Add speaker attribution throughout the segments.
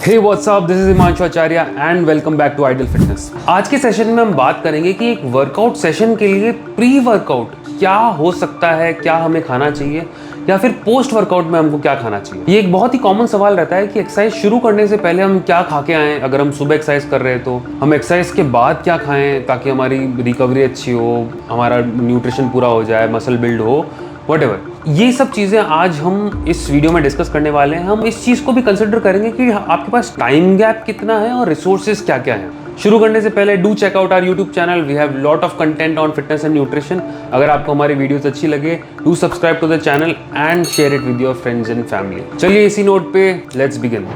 Speaker 1: Hey what's up, this is Himanshu Acharya and welcome back to Idol Fitness. आज के session में हम बात करेंगे कि एक वर्कआउट सेशन के लिए प्री वर्कआउट क्या हो सकता है, क्या हमें खाना चाहिए या फिर पोस्ट वर्कआउट में हमको क्या खाना चाहिए। ये एक बहुत ही कॉमन सवाल रहता है कि एक्सरसाइज शुरू करने से पहले हम क्या खा के आएँ। अगर हम सुबह एक्सरसाइज कर रहे हैं तो हम एक्सरसाइज के बाद क्या खाएं ताकि हमारी रिकवरी अच्छी हो, हमारा न्यूट्रिशन पूरा हो जाए, मसल बिल्ड हो, व्हाटएवर। ये सब चीज़ें आज हम इस वीडियो में डिस्कस करने वाले हैं। हम इस चीज़ को भी कंसिडर करेंगे कि आपके पास टाइम गैप कितना है और रिसोर्सेज क्या क्या हैं। शुरू करने से पहले do check out our YouTube channel, we have lot of content on fitness and nutrition. अगर आपको हमारी वीडियोस अच्छी लगे do subscribe to the channel and share it with your friends and family. चलिए इसी नोट पे लेट्स बिगिन।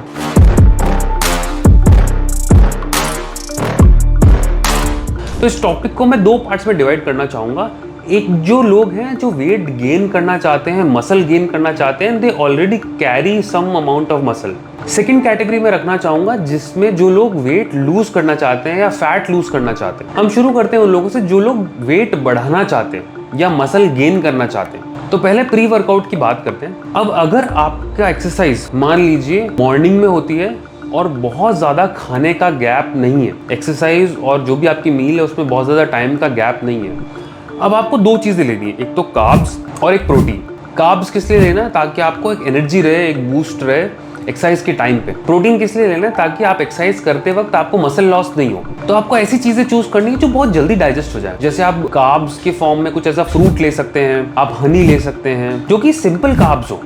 Speaker 1: तो इस टॉपिक को मैं दो पार्ट्स में डिवाइड करना चाहूँगा। एक जो लोग हैं जो वेट गेन करना चाहते हैं, मसल गेन करना चाहते हैं, they already carry some amount of muscle. Second category में रखना चाहूँगा जिसमें जो लोग वेट लूज करना चाहते हैं या फैट लूज करना चाहते हैं। हम शुरू करते हैं उन लोगों से जो लोग वेट बढ़ाना चाहते हैं या मसल गेन करना चाहते हैं। तो पहले प्री वर्कआउट की बात करते हैं। अब अगर आपका एक्सरसाइज मान लीजिए मॉर्निंग में होती है और बहुत ज़्यादा खाने का गैप नहीं है, एक्सरसाइज और जो भी आपकी मील है उसमें बहुत ज़्यादा टाइम का गैप नहीं है, अब आपको दो चीज़ें लेनी है, एक तो कार्ब्स और एक प्रोटीन। कार्ब्स किस लिए लेना है? ताकि आपको एक एनर्जी रहे, एक बूस्ट रहे एक्सरसाइज के टाइम पे। प्रोटीन किस लिए लेना है? ताकि आप एक्सरसाइज करते वक्त आपको मसल लॉस नहीं हो। तो आपको ऐसी चीज़ें चूज करनी है जो बहुत जल्दी डाइजेस्ट हो जाए। जैसे आप कार्ब्स के फॉर्म में कुछ ऐसा फ्रूट ले सकते हैं, आप हनी ले सकते हैं जो कि सिंपल कार्ब्स हो,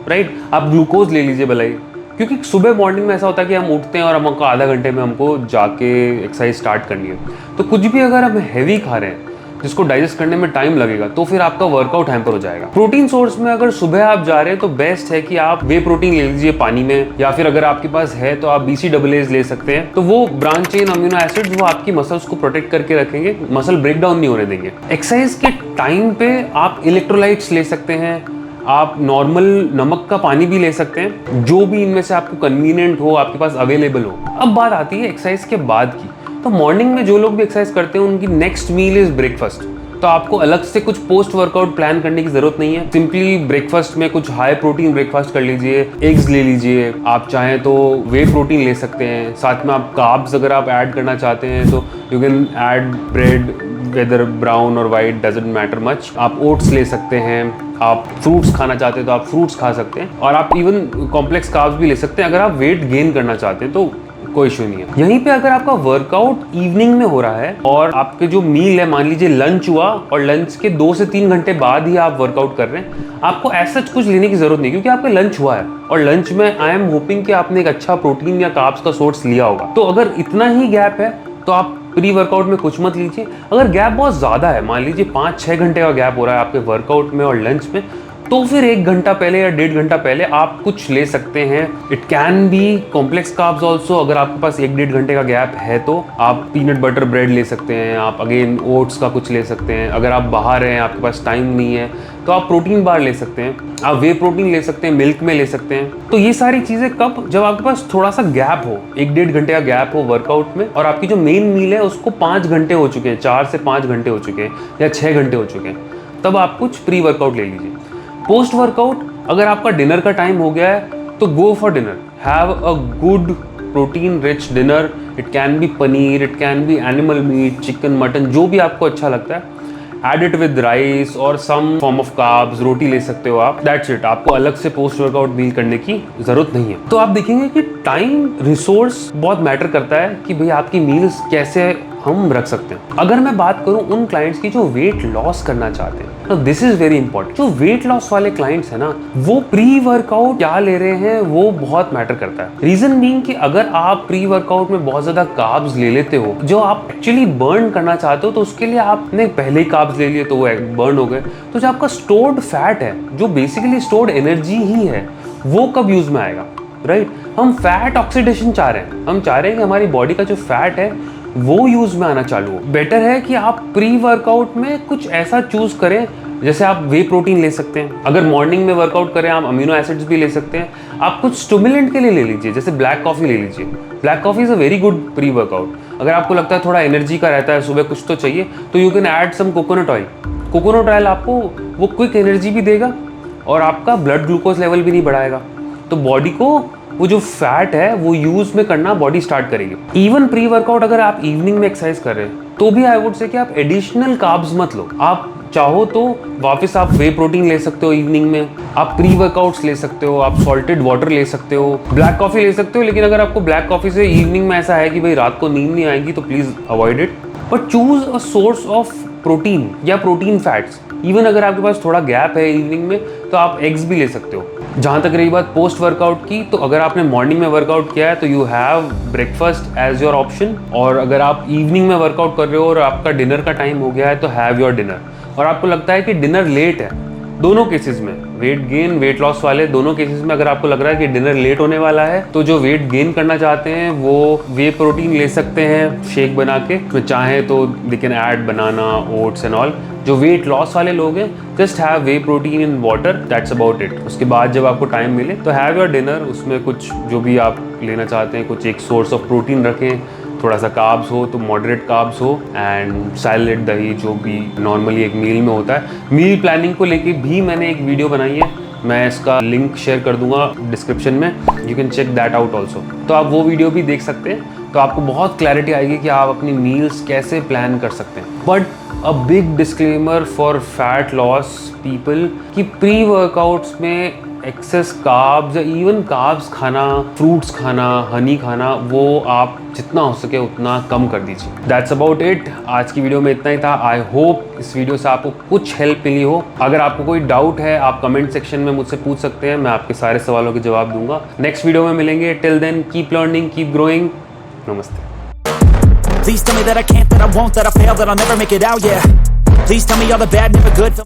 Speaker 1: राइट। आप ग्लूकोज ले लीजिए भलाई, क्योंकि सुबह मॉर्निंग में ऐसा होता है कि हम उठते हैं और हमको आधा घंटे में हमको जाके एक्सरसाइज स्टार्ट करनी है। तो कुछ भी अगर हम हैवी खा रहे हैं जिसको डाइजेस्ट करने में टाइम लगेगा तो फिर आपका वर्कआउट हैम्पर हो जाएगा। प्रोटीन सोर्स में अगर सुबह आप जा रहे हैं तो बेस्ट है कि आप वे प्रोटीन ले लीजिए पानी में, या फिर अगर आपके पास है तो आप BCAAs ले सकते हैं। तो वो ब्रांच चेन अमीनो एसिड्स वो आपकी मसल्स को प्रोटेक्ट करके रखेंगे, मसल ब्रेकडाउन नहीं होने देंगे। एक्सरसाइज के टाइम पे आप इलेक्ट्रोलाइट्स ले सकते हैं, आप नॉर्मल नमक का पानी भी ले सकते हैं, जो भी इनमें से आपको कन्वीनियंट हो, आपके पास अवेलेबल हो। अब बात आती है एक्सरसाइज के बाद की। तो मॉर्निंग में जो लोग भी एक्सरसाइज करते हैं उनकी नेक्स्ट मील इज ब्रेकफास्ट। तो आपको अलग से कुछ पोस्ट वर्कआउट प्लान करने की जरूरत नहीं है। सिंपली ब्रेकफास्ट में कुछ हाई प्रोटीन ब्रेकफास्ट कर लीजिए, एग्स ले लीजिए, आप चाहें तो वे प्रोटीन ले सकते हैं। साथ में आप कार्ब्स अगर आप ऐड करना चाहते हैं तो you can add bread, whether brown और वाइट डजंट मैटर मच। आप ओट्स ले सकते हैं, आप फ्रूट्स खाना चाहते हैं तो आप फ्रूट्स खा सकते हैं, और आप इवन कॉम्प्लेक्स कार्ब्स भी ले सकते हैं अगर आप वेट गेन करना चाहते हैं तो कोई इशू नहीं है। यहीं पे अगर आपका वर्कआउट इवनिंग में हो रहा है और आपके जो मील है, मान लीजिए लंच हुआ और लंच के 2 से 3 घंटे बाद ही आप वर्कआउट कर रहे हैं, आपको ऐसा कुछ लेने की जरूरत नहीं, क्योंकि आपका लंच हुआ है और लंच में आई एम होपिंग कि आपने एक अच्छा प्रोटीन या कार्ब्स का सोर्स लिया होगा। तो अगर इतना ही गैप है तो आप प्री वर्कआउट में कुछ मत लीजिए। अगर गैप बहुत ज़्यादा है, मान लीजिए 5-6 घंटे का गैप हो रहा है आपके वर्कआउट में और लंच में, तो फिर 1 घंटा पहले या 1.5 घंटा पहले आप कुछ ले सकते हैं। It can be complex carbs also. अगर आपके पास 1-1.5 घंटे का गैप है तो आप पीनट बटर ब्रेड ले सकते हैं, आप अगेन ओट्स का कुछ ले सकते हैं। अगर आप बाहर हैं, आपके पास टाइम नहीं है, तो आप प्रोटीन बार ले सकते हैं, आप वे प्रोटीन ले सकते हैं, मिल्क में ले सकते हैं। तो ये सारी चीज़ें कब? जब आपके पास थोड़ा सा गैप हो, 1-1.5 घंटे का गैप हो वर्कआउट में और आपकी जो मेन मील है उसको 5 घंटे हो चुके हैं, 4 से 5 घंटे हो चुके हैं या 6 घंटे हो चुके हैं, तब आप कुछ प्री वर्कआउट ले लीजिए। पोस्ट वर्कआउट अगर आपका डिनर का टाइम हो गया है तो go for dinner, have a good protein rich dinner. It can be paneer, it can be animal meet, chicken, mutton, जो भी आपको अच्छा लगता है। एड इट विद राइस और सम फॉर्म ऑफ कार्ब्स, रोटी ले सकते हो आप। That's it. आपको अलग से पोस्ट वर्कआउट मील करने की जरूरत नहीं है। तो आप देखेंगे कि टाइम रिसोर्स बहुत मैटर करता है कि भाई आपकी मील्स कैसे हम रख सकते हैं। अगर मैं बात करूं उन क्लाइंट्स की जो वेट लॉस करना चाहते हैं, तो दिस इज वेरी इंपॉर्टेंट। जो वेट लॉस वाले क्लाइंट्स हैं ना, वो प्री वर्कआउट क्या ले रहे हैं वो बहुत मैटर करता है। रीजन बीइंग कि अगर आप प्री वर्कआउट में बहुत ज्यादा कार्ब्स ले लेते हो जो आप एक्चुअली बर्न करना चाहते हो, तो उसके लिए आपने पहले ही कार्ब्स ले लिए तो वो बर्न हो गए। तो जो आपका स्टोर्ड फैट है, जो बेसिकली स्टोर्ड एनर्जी ही है, वो कब यूज में आएगा, राइट। हम फैट ऑक्सीडेशन चाह रहे हैं, हम चाह रहे हैं कि हमारी बॉडी का जो फैट है वो यूज में आना चालू हो। बेटर है कि आप प्री वर्कआउट में कुछ ऐसा चूज करें, जैसे आप वे प्रोटीन ले सकते हैं। अगर मॉर्निंग में वर्कआउट करें आप अमीनो एसिड्स भी ले सकते हैं। आप कुछ स्टिमुलेंट के लिए ले लीजिए, जैसे ब्लैक कॉफी ले लीजिए। Black coffee is a very good pre workout. अगर आपको लगता है थोड़ा एनर्जी का रहता है, सुबह कुछ तो चाहिए, तो you can add some coconut oil. Coconut oil आपको वो क्विक एनर्जी भी देगा और आपका ब्लड ग्लूकोज लेवल भी नहीं बढ़ाएगा। तो बॉडी को वो जो फैट है वो यूज में करना बॉडी स्टार्ट करेगी। इवन प्री वर्कआउट अगर आप इवनिंग में एक्सरसाइज कर रहे हैं तो भी आई वुड से कि आप एडिशनल कार्ब्स मत लो। आप चाहो तो वापस आप वे प्रोटीन ले सकते हो इवनिंग में, आप प्री वर्कआउट्स ले सकते हो, आप सॉल्टेड वाटर ले सकते हो, ब्लैक कॉफी ले सकते हो। लेकिन अगर आपको ब्लैक कॉफी से इवनिंग में ऐसा है कि भाई रात को नींद नहीं आएगी तो please avoid it. But choose a source of protein या प्रोटीन फैट्स। इवन अगर आपके पास थोड़ा गैप है इवनिंग में तो आप एग्स भी ले सकते हो। जहाँ तक रही बात पोस्ट वर्कआउट की, तो अगर आपने मॉर्निंग में वर्कआउट किया है तो you have breakfast as your option, और अगर आप इवनिंग में वर्कआउट कर रहे हो और आपका डिनर का टाइम हो गया है तो हैव योर डिनर। और आपको लगता है कि डिनर लेट है, दोनों केसेस में वेट गेन वेट लॉस वाले दोनों केसेस में अगर आपको लग रहा है कि डिनर लेट होने वाला है तो जो वेट गेन करना चाहते हैं वो वे प्रोटीन ले सकते हैं शेक बना के, तो चाहे तो they can add banana oats and all. जो वेट लॉस वाले लोग हैं just have way protein in water, that's about it. उसके बाद जब आपको टाइम मिले तो हैव योर डिनर, उसमें कुछ जो भी आप लेना चाहते हैं कुछ एक सोर्स ऑफ प्रोटीन रखें, थोड़ा सा कार्ब्स हो तो मॉडरेट कार्ब्स हो, एंड सैलेड दही जो भी नॉर्मली एक मील में होता है। मील प्लानिंग को लेके भी मैंने एक वीडियो बनाई है, मैं इसका लिंक शेयर कर दूंगा डिस्क्रिप्शन में, you can check that out also. तो आप वो वीडियो भी देख सकते हैं, तो आपको बहुत क्लैरिटी आएगी कि आप अपनी मील्स कैसे प्लान कर सकते हैं। But a big disclaimer for fat loss people कि प्री वर्कआउट्स में एक्सेस कार्ब्स या इवन कार्ब्स खाना, फ्रूट्स खाना, हनी खाना, वो आप जितना हो सके उतना कम कर दीजिए। That's about it. आज की वीडियो में इतना ही था। आई होप इस वीडियो से आपको कुछ हेल्प मिली हो। अगर आपको कोई डाउट है आप कमेंट सेक्शन में मुझसे पूछ सकते हैं, मैं आपके सारे सवालों के जवाब दूंगा। नेक्स्ट वीडियो में मिलेंगे। Till then keep learning, keep growing. नमस्ते।
Speaker 2: Please tell me that I can't, that I won't, that I fail, that I'll never make it out, yeah. Please tell me all the bad, never good.